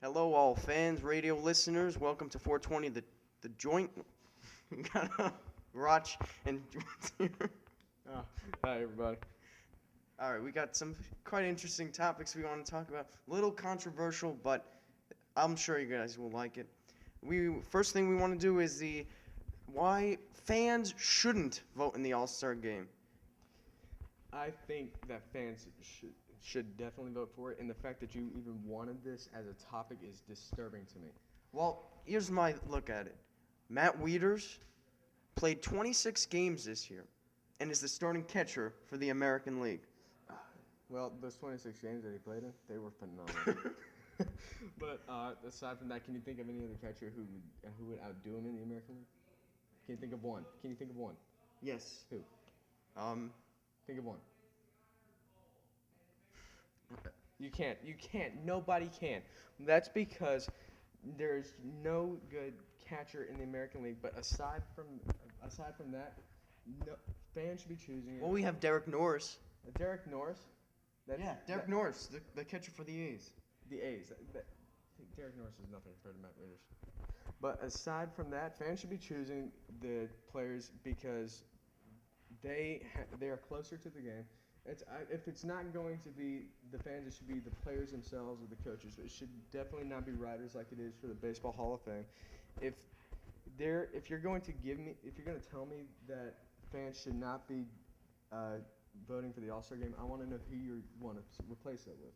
Hello, all fans, radio listeners. Welcome to 420, the joint. We got Roch and Joint's here. Oh, hi everybody. All right, we got some quite interesting topics we want to talk about. A little controversial, but I'm sure you guys will like it. First thing we want to do is the why fans shouldn't vote in the All-Star game. I think that fans should definitely vote for it, and the fact that you even wanted this as a topic is disturbing to me. Well, here's my look at it. Matt Wieters played 26 games this year and is the starting catcher for the American League. Well, those 26 games that he played in, they were phenomenal. But aside from that, can you think of any other catcher who would outdo him in the American League? Can you think of one? Can you think of one? Yes. Who? Think of one. You can't. You can't. Nobody can. That's because there's no good catcher in the American League. But aside from that, no, fans should be choosing it. Well, we have Derek Norris. Derek Norris. Derek Norris, the catcher for the A's. The A's. Derek Norris is nothing compared to Matt Wieters. But aside from that, fans should be choosing the players because they are closer to the game. If it's not going to be the fans, it should be the players themselves or the coaches. It should definitely not be writers like it is for the Baseball Hall of Fame. If you're going to tell me that fans should not be voting for the All-Star game, I want to know who you want to replace that with.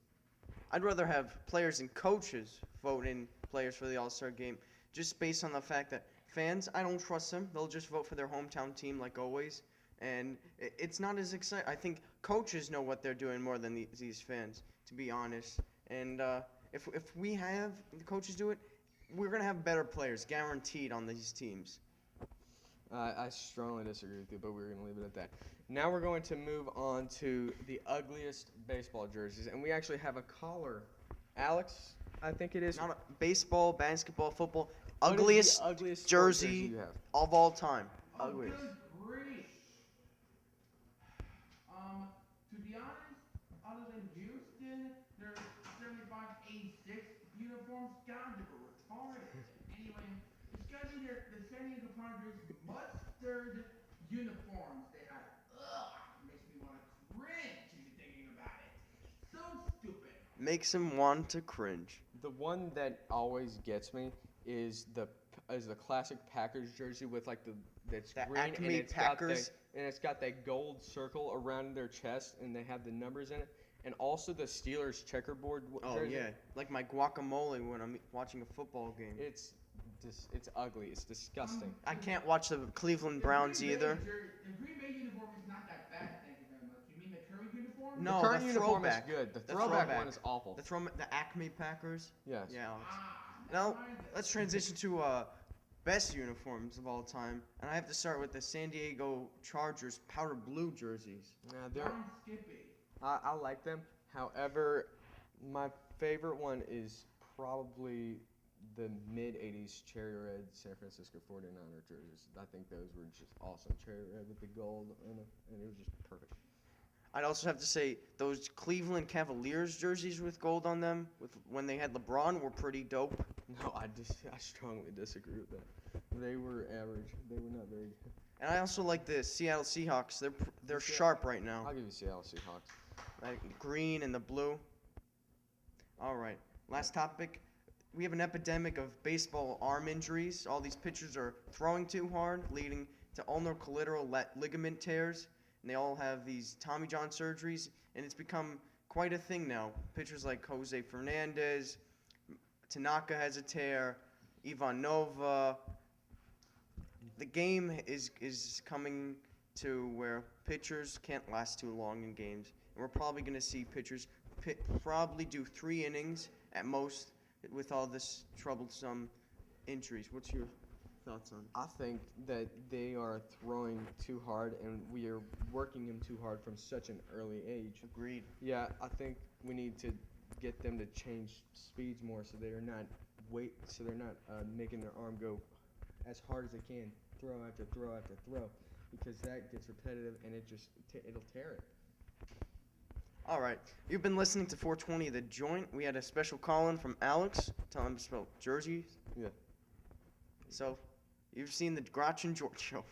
I'd rather have players and coaches vote in players for the All-Star game, just based on the fact that fans, I don't trust them. They'll just vote for their hometown team like always. And it's not as exciting. I think coaches know what they're doing more than these fans, to be honest. And if we have the coaches do it, we're going to have better players, guaranteed, on these teams. I strongly disagree with you, but we're going to leave it at that. Now we're going to move on to the ugliest baseball jerseys. And we actually have a caller. Alex, I think it is. Not baseball, basketball, football. What is the Ugliest jersey jersey you have? of all time. Ugliest. To be honest, other than Houston, their 75-86 uniforms gotta be retarded. Anyway, it's gotta be the San Diego Padres mustard uniforms they had. Ugh, makes me want to cringe even thinking about it. So stupid. Makes him want to cringe. The one that always gets me is the classic Packers jersey with like that's The green Acme and it's Packers. it's got that gold circle around their chest and they have the numbers in it, and also the Steelers checkerboard Oh, jersey. yeah. Like my guacamole when I'm watching a football game. It's ugly. It's disgusting. I can't watch the Cleveland Browns either. The Green Bay uniform is not that bad, thank you very much. You mean the current uniform? No, the current the uniform throwback. is good. The The throwback throwback. one is awful. The Acme Packers. Yes. Yeah, Alex. Never Now, mind. let's transition to best uniforms of all time. And I have to start with the San Diego Chargers powder blue jerseys. They're Darn Skippy. I like them. However, my favorite one is probably the mid-'80s cherry red San Francisco 49er jerseys. I think those were just awesome. Cherry red with the gold in it, and it was just perfect. I'd also have to say those Cleveland Cavaliers jerseys with gold on them, when they had LeBron, were pretty dope. No, I strongly disagree with that. They were average. They were not very good. And I also like the Seattle Seahawks. They're sharp right now. I'll give you Seattle Seahawks. Like green and the blue. All right. Last topic. We have an epidemic of baseball arm injuries. All these pitchers are throwing too hard, leading to ulnar collateral ligament tears. And they all have these Tommy John surgeries. And it's become quite a thing now. Pitchers like Jose Fernandez, Tanaka has a tear, Ivan Nova. The game is coming to where pitchers can't last too long in games. And we're probably going to see pitchers probably do 3 innings at most with all this troublesome injuries. What's your thoughts on? I think that they are throwing too hard, and we are working them too hard from such an early age. Agreed. Yeah, I think we need to get them to change speeds more, so they're not making their arm go as hard as they can, throw after throw after throw, because that gets repetitive and it'll tear it. All right. You've been listening to 420 The Joint. We had a special call-in from Alex. Tell him to spell jerseys. Yeah. So, you've seen the Grouch and George show.